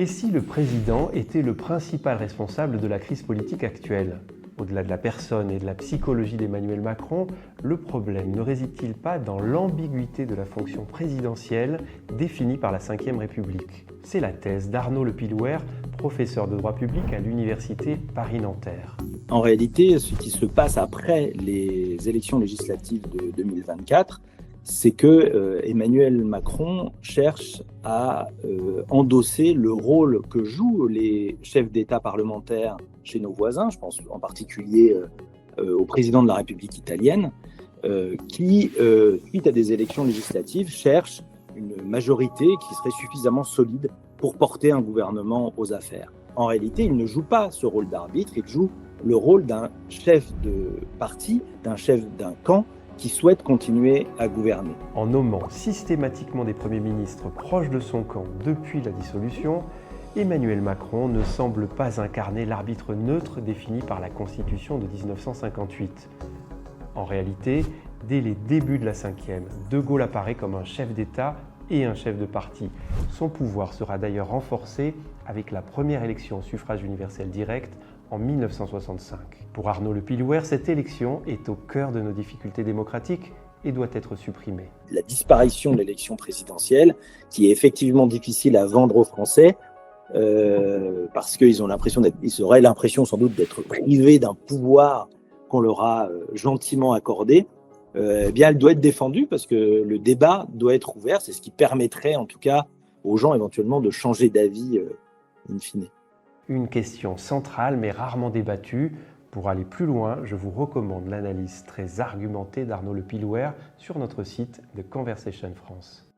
Et si le président était le principal responsable de la crise politique actuelle ? Au-delà de la personne et de la psychologie d'Emmanuel Macron, le problème ne réside-t-il pas dans l'ambiguïté de la fonction présidentielle définie par la Ve République ? C'est la thèse d'Arnaud Lepilouer, professeur de droit public à l'Université Paris-Nanterre. En réalité, ce qui se passe après les élections législatives de 2024, c'est que Emmanuel Macron cherche à endosser le rôle que jouent les chefs d'État parlementaires chez nos voisins, je pense en particulier au président de la République italienne, qui, suite à des élections législatives, cherche une majorité qui serait suffisamment solide pour porter un gouvernement aux affaires. En réalité, il ne joue pas ce rôle d'arbitre, il joue le rôle d'un chef de parti, d'un chef d'un camp qui souhaite continuer à gouverner. En nommant systématiquement des premiers ministres proches de son camp depuis la dissolution, Emmanuel Macron ne semble pas incarner l'arbitre neutre défini par la Constitution de 1958. En réalité, dès les débuts de la Ve, De Gaulle apparaît comme un chef d'État et un chef de parti. Son pouvoir sera d'ailleurs renforcé avec la première élection au suffrage universel direct en 1965. Pour Arnaud Lepilouer, cette élection est au cœur de nos difficultés démocratiques et doit être supprimée. La disparition de l'élection présidentielle, qui est effectivement difficile à vendre aux Français, parce qu'ils auraient l'impression sans doute d'être privés d'un pouvoir qu'on leur a gentiment accordé, eh bien elle doit être défendue parce que le débat doit être ouvert. C'est ce qui permettrait en tout cas aux gens éventuellement de changer d'avis in fine. Une question centrale mais rarement débattue. Pour aller plus loin, je vous recommande l'analyse très argumentée d'Arnaud Lepilouer sur notre site de Conversation France.